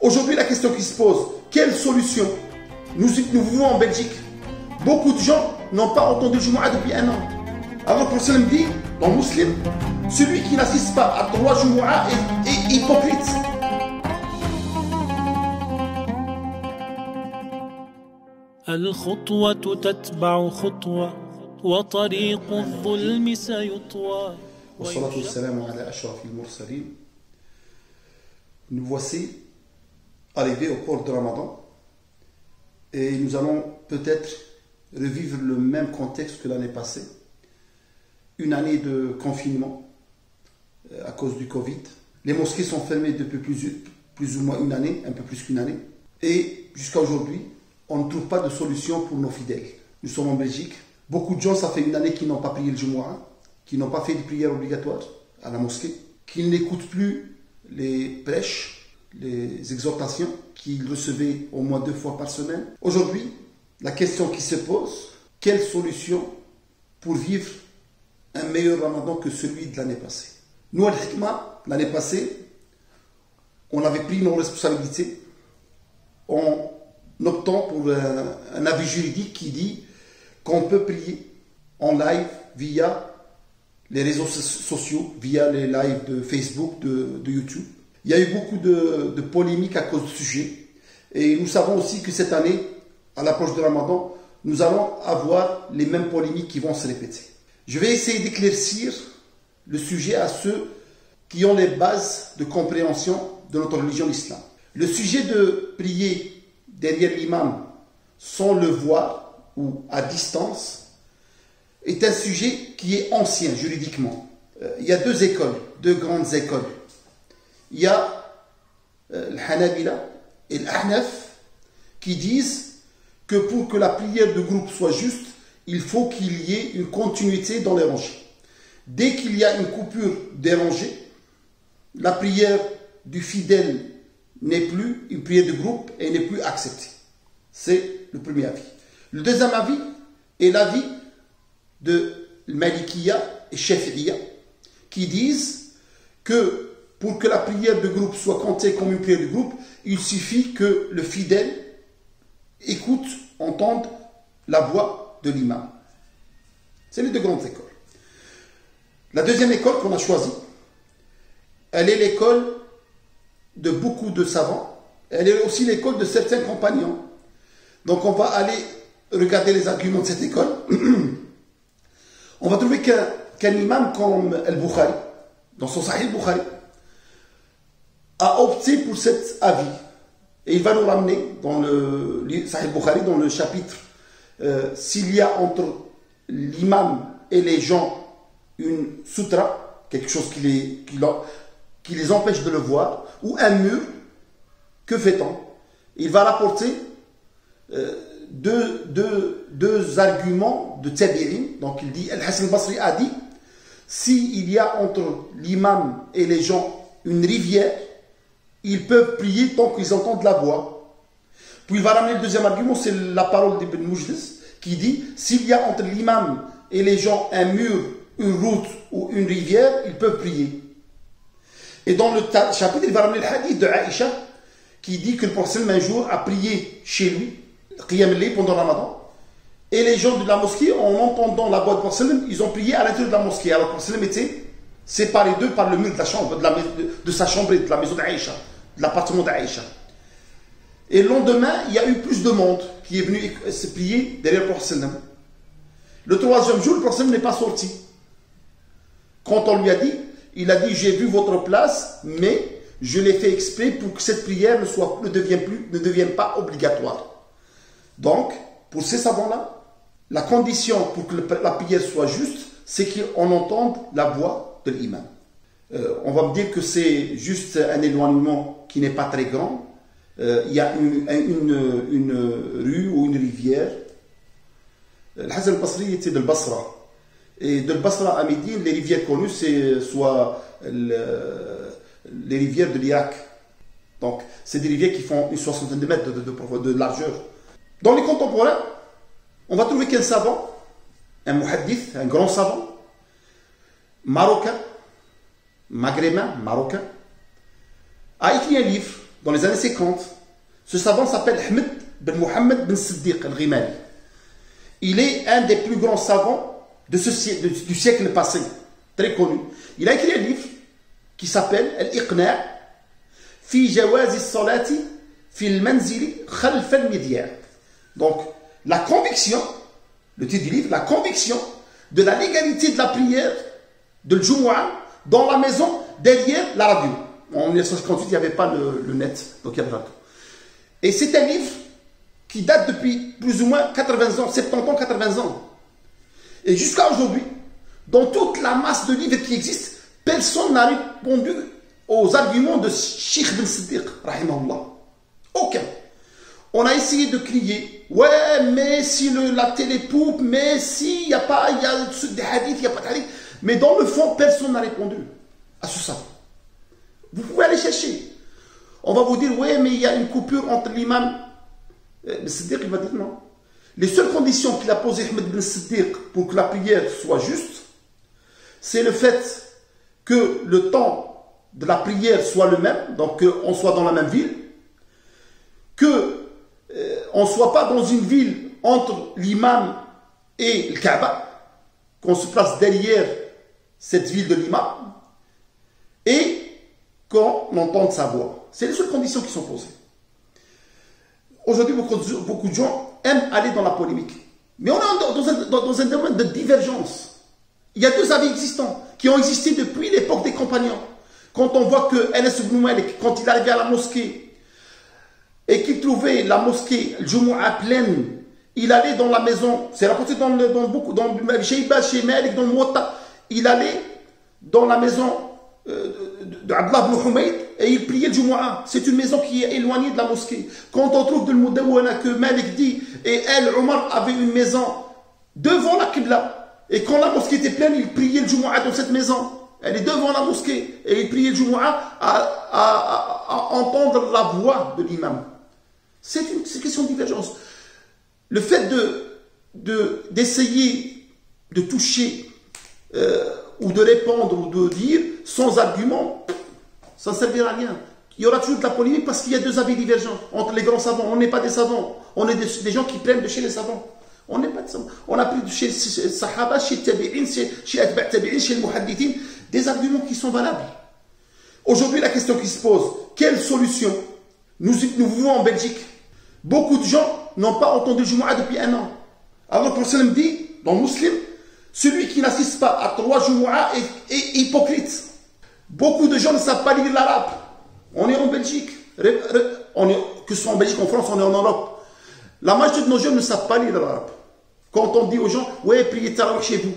Aujourd'hui, la question qui se pose, quelle solution? Nous vivons en Belgique. Beaucoup de gens n'ont pas entendu le Jumu'ah depuis un an. Alors le prophète dit, dans le musulman, celui qui n'assiste pas à 3 Jumu'ah est hypocrite. الخطوة تتبع خطوة وطريق الظلم سيطوى. والصلاة والسلام على أشرف المرسلين. Nous voici arrivés au cours de Ramadan et nous allons peut-être revivre le même contexte que l'année passée. Une année de confinement à cause du Covid. Les mosquées sont fermées depuis plus ou moins une année, un peu plus qu'une année. Et jusqu'à aujourd'hui, on ne trouve pas de solution pour nos fidèles. Nous sommes en Belgique. Beaucoup de gens, ça fait une année qu'ils n'ont pas prié le Jumu'ah, qui n'ont pas fait de prière obligatoire à la mosquée, qu'ils n'écoutent plus les prêches, les exhortations qu'ils recevaient au moins 2 fois par semaine. Aujourd'hui, la question qui se pose, quelle solution pour vivre un meilleur Ramadan que celui de l'année passée? Nous, Al-Hikmah, l'année passée, on avait pris nos responsabilités en optant pour un avis juridique qui dit qu'on peut prier en live via les réseaux sociaux, via les lives de Facebook, de YouTube. Il y a eu beaucoup de polémiques à cause du sujet. Et nous savons aussi que cette année, à l'approche de Ramadan, nous allons avoir les mêmes polémiques qui vont se répéter. Je vais essayer d'éclaircir le sujet à ceux qui ont les bases de compréhension de notre religion, l'islam. Le sujet de prier derrière l'imam sans le voir ou à distance est un sujet qui est ancien juridiquement. Il y a 2 écoles, 2 grandes écoles. Il y a le Hanabila et l'Ahnaf qui disent que pour que la prière de groupe soit juste, il faut qu'il y ait une continuité dans les rangées. Dès qu'il y a une coupure des rangées, la prière du fidèle n'est plus une prière de groupe et n'est plus acceptée. C'est le premier avis. Le deuxième avis est l'avis de Malikiya et Shafi'iyya qui disent que pour que la prière de groupe soit comptée comme une prière de groupe, il suffit que le fidèle écoute, entende la voix de l'imam. C'est les 2 grandes écoles. La deuxième école qu'on a choisie, elle est l'école de beaucoup de savants. Elle est aussi l'école de certains compagnons. Donc on va aller regarder les arguments de cette école. On va trouver qu'un imam comme Al-Bukhari, dans son Sahih Bukhari, a opté pour cet avis. Et il va nous ramener dans le Sahih Bukhari, dans le chapitre, s'il y a entre l'imam et les gens une sutra, quelque chose qui les empêche de le voir, ou un mur, que fait-on? Il va rapporter deux arguments de Tabi'in. Donc il dit, Al-Hasan al-Basri a dit, s'il y a entre l'imam et les gens une rivière, ils peuvent prier tant qu'ils entendent la voix. Puis il va ramener le deuxième argument, c'est la parole d'Ibn Mujlis, qui dit, s'il y a entre l'imam et les gens un mur, une route ou une rivière, ils peuvent prier. Et dans le chapitre, il va ramener le hadith de Aïcha, qui dit que le prophète un jour a prié chez lui, Qiyam al-Layl pendant Ramadan, et les gens de la mosquée, en entendant la voix du prophète, ils ont prié à l'intérieur de la mosquée. Alors le prophète était séparé d'eux par le mur de la chambre, de sa chambre et de la maison d'Aïcha, de l'appartement d'Aïcha. Et le lendemain, il y a eu plus de monde qui est venu se prier derrière le prophète. Le 3e jour, le prophète n'est pas sorti. Quand on lui a dit, il a dit, j'ai vu votre place, mais je l'ai fait exprès pour que cette prière ne devienne pas obligatoire. Donc, pour ces savants-là, la condition pour que la prière soit juste, c'est qu'on entende la voix de l'imam. On va me dire que c'est juste un éloignement qui n'est pas très grand. Il y a une rue ou une rivière. Al-Hasan al-Basri était de Basra. Et de Basra à Médine, les rivières connues, c'est soit les rivières de l'Irak. Donc, c'est des rivières qui font une 60aine de mètres de largeur. Dans les contemporains, on va trouver qu'un savant, un muhaddith, un grand savant, marocain, maghrébin, marocain, a écrit un livre dans les années 50. Ce savant s'appelle Ahmed Ben Mohammed Ben Siddiq al-Ghimari. Il est un des plus grands savants du siècle passé, très connu. Il a écrit un livre qui s'appelle Al-Iqna' fi jawazi salati fi al-manzili khalf al-midyan. Donc, la conviction, le titre du livre, la conviction de la légalité de la prière de Jumu'ah dans la maison derrière la radio. En 1958, il n'y avait pas le net, donc il y avait la radio. Et c'est un livre qui date depuis plus ou moins 80 ans, 70 ans, 80 ans. Et jusqu'à aujourd'hui, dans toute la masse de livres qui existent, personne n'a répondu aux arguments de Cheikh Ben Siddiq, rahimahullah. Aucun. On a essayé de crier, ouais, mais si la télé poupe, mais si il y a des hadiths, il n'y a pas de hadiths. Mais dans le fond, personne n'a répondu à ce savant. Vous pouvez aller chercher. On va vous dire, ouais, mais il y a une coupure entre l'imam. Ben Siddiq, il va dire non. Les seules conditions qu'il a posées Ahmed Ben Siddiq pour que la prière soit juste, c'est le fait que le temps de la prière soit le même, donc qu'on soit dans la même ville, qu'on ne soit pas dans une ville entre l'imam et le Kaaba, qu'on se place derrière cette ville de l'imam, et qu'on entende sa voix. C'est les seules conditions qui sont posées. Aujourd'hui, beaucoup de gens aiment aller dans la polémique. Mais on est dans un domaine de divergence. Il y a deux avis existants qui ont existé depuis l'époque des compagnons. Quand on voit que Anas ibn Malik, quand il arrivait à la mosquée et qu'il trouvait la mosquée, le Jumu'ah pleine, il allait dans la maison, c'est rapporté dans Shayba, chez Malik, dans le Muwatta, il allait dans la maison d'Abdullah ibn Humayd et il priait le Jumu'ah. C'est une maison qui est éloignée de la mosquée. Quand on trouve de l'Mudawwana que Malik dit, et elle, Omar, avait une maison devant la Qibla, et quand la mosquée était pleine, il priait le Jumu'ah dans cette maison. Elle est devant la mosquée, et il priait le Jumu'ah à entendre la voix de l'imam. C'est une question de divergence. Le fait d'essayer de toucher ou de répondre ou de dire sans argument, ça ne servira à rien. Il y aura toujours de la polémique parce qu'il y a deux avis divergents entre les grands savants. On n'est pas des savants, on est des gens qui prennent de chez les savants. On n'est pas des savants. On a pris de chez les Sahaba, chez les Tabi'in, chez Atba' Tabi'in, chez les Muhaddithin, des arguments qui sont valables. Aujourd'hui, la question qui se pose, quelle solution? Nous vivons en Belgique. Beaucoup de gens n'ont pas entendu le Jumu'ah depuis 1 an. Alors le prophète dit, dans le Muslim, celui qui n'assiste pas à 3 Jumu'ah est hypocrite. Beaucoup de gens ne savent pas lire l'arabe. On est en Belgique. Que ce soit en Belgique, en France, on est en Europe. La majorité de nos jeunes ne savent pas lire l'arabe. Quand on dit aux gens, ouais, priez Tarawih chez vous.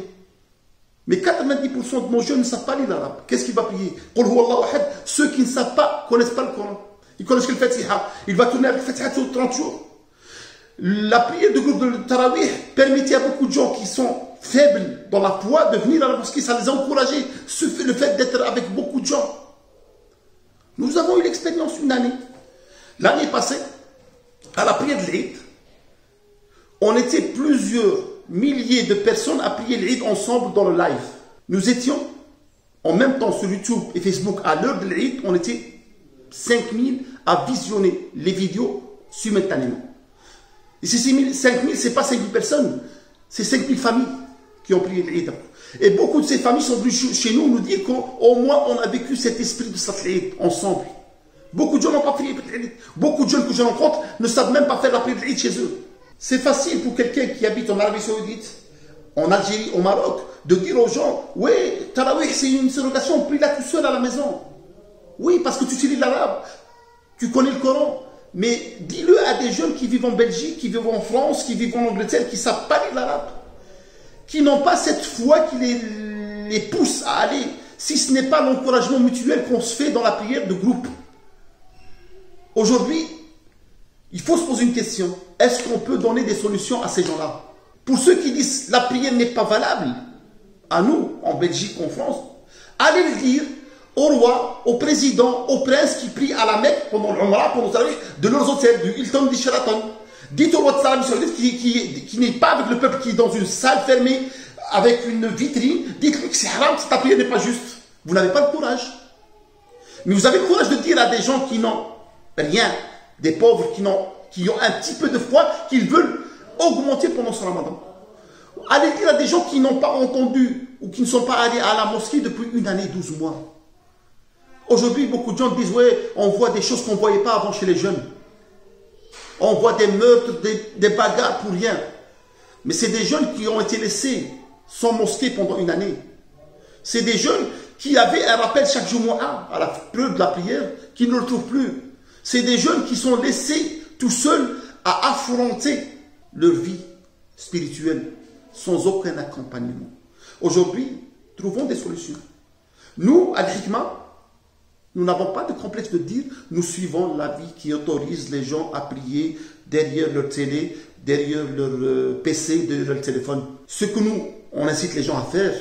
Mais 90% de nos jeunes ne savent pas lire l'arabe. Qu'est-ce qu'il va prier? Qul huwa Allahu ahad. Ceux qui ne savent pas, connaissent pas le Coran. Ils connaissent que le Fatiha. Il va tourner avec le Fatiha sur 30 jours. La prière de groupe de Tarawih permettait à beaucoup de gens qui sont faibles dans la foi de venir à la mosquée. Ça les a encouragés. Le fait d'être avec beaucoup de gens. Nous avons eu l'expérience une année. L'année passée, à la prière de l'Eid, on était plusieurs milliers de personnes à prier l'Eid ensemble dans le live. Nous étions en même temps sur YouTube et Facebook à l'heure de l'Eid, on était 5000 à visionner les vidéos simultanément. Et ces 5000, ce n'est pas 5000 personnes, c'est 5000 familles qui ont prié l'Eid. Et beaucoup de ces familles sont venues chez nous nous dire qu'au moins on a vécu cet esprit de Salat l'Eid ensemble. Beaucoup de gens n'ont pas prié l'Eid. Beaucoup de jeunes que je rencontre ne savent même pas faire la prière de l'Eid chez eux. C'est facile pour quelqu'un qui habite en Arabie Saoudite, en Algérie, au Maroc, de dire aux gens, oui, Tarawih c'est une surrogation, prie là tout seul à la maison. Oui, parce que tu sais lire l'arabe, tu connais le Coran. Mais dis-le à des jeunes qui vivent en Belgique, qui vivent en France, qui vivent en Angleterre, qui ne savent pas lire l'arabe, qui n'ont pas cette foi qui les pousse à aller, si ce n'est pas l'encouragement mutuel qu'on se fait dans la prière de groupe. Aujourd'hui, il faut se poser une question. Est-ce qu'on peut donner des solutions à ces gens-là? Pour ceux qui disent la prière n'est pas valable, à nous, en Belgique, en France, allez le dire au roi, au président, au prince qui prient à la Mecque pendant l'Umrah, pendant le Tarawih, de leurs hôtels, du Hilton, du Sheraton. Dites au roi de l'Arabie Saoudite qui n'est pas avec le peuple, qui est dans une salle fermée, avec une vitrine, dites-lui que c'est haram, que ta prière n'est pas juste. Vous n'avez pas le courage. Mais vous avez le courage de dire à des gens qui n'ont Rien. Des pauvres qui ont un petit peu de foi, qu'ils veulent augmenter pendant ce ramadan. Allez dire à des gens qui n'ont pas entendu ou qui ne sont pas allés à la mosquée depuis 1 année, 12 mois. Aujourd'hui, beaucoup de gens disent, ouais, on voit des choses qu'on ne voyait pas avant chez les jeunes. On voit des meurtres, des bagarres pour rien. Mais c'est des jeunes qui ont été laissés sans mosquée pendant 1 année. C'est des jeunes qui avaient un rappel chaque jour à la preuve de la prière, qui ne le retrouvent plus. C'est des jeunes qui sont laissés tout seuls à affronter leur vie spirituelle sans aucun accompagnement. Aujourd'hui, trouvons des solutions. Nous, à l'Hikma, nous n'avons pas de complexe de dire nous suivons l'avis qui autorise les gens à prier derrière leur télé, derrière leur PC, derrière leur téléphone. Ce que nous, on incite les gens à faire,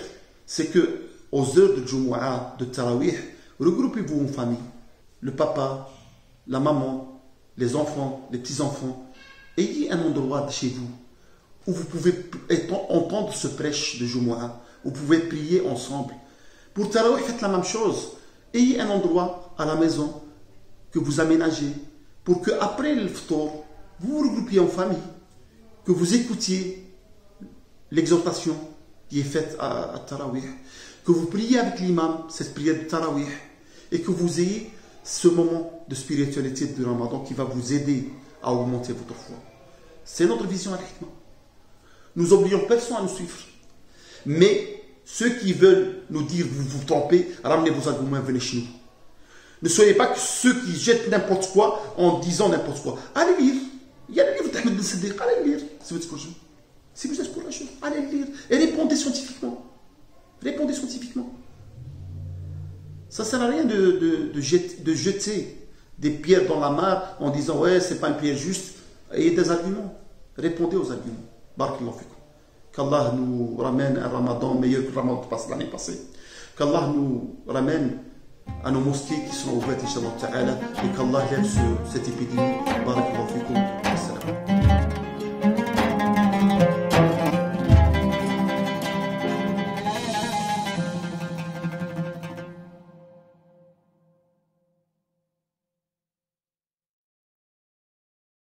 c'est que aux heures de Jumu'ah, de Tarawih, regroupez-vous en famille. Le papa, la maman, les enfants, les petits-enfants. Ayez un endroit chez vous où vous pouvez entendre ce prêche de Jumu'ah, où vous pouvez prier ensemble. Pour Tarawih, faites la même chose. Ayez un endroit à la maison que vous aménagez pour qu'après le ftour, vous vous regroupiez en famille, que vous écoutiez l'exhortation qui est faite à Tarawih, que vous priez avec l'imam, cette prière de Tarawih, et que vous ayez ce moment de spiritualité du Ramadan qui va vous aider à augmenter votre foi. C'est notre vision à l'Hikma. Nous n'oublions personne à nous suivre. Mais ceux qui veulent nous dire vous vous trompez, ramenez vos arguments, venez chez nous. Ne soyez pas que ceux qui jettent n'importe quoi en disant n'importe quoi. Allez lire. Il y a le livre d'Ahmed Ben Siddiq. Allez lire si vous êtes courageux. Si vous êtes courageux, allez le lire. Et répondez scientifiquement. Répondez scientifiquement. Ça ne sert à rien de jeter des pierres dans la mare en disant ouais, c'est pas une pierre juste. Ayez des arguments. Répondez aux arguments. Barakallahu fikum. Qu'Allah nous ramène un Ramadan meilleur que le Ramadan de l'année passée. Qu'Allah nous ramène à nos mosquées qui sont ouvertes, Inch'Allah Ta'ala, et qu'Allah lève cette épidémie. Barakallahu fikum.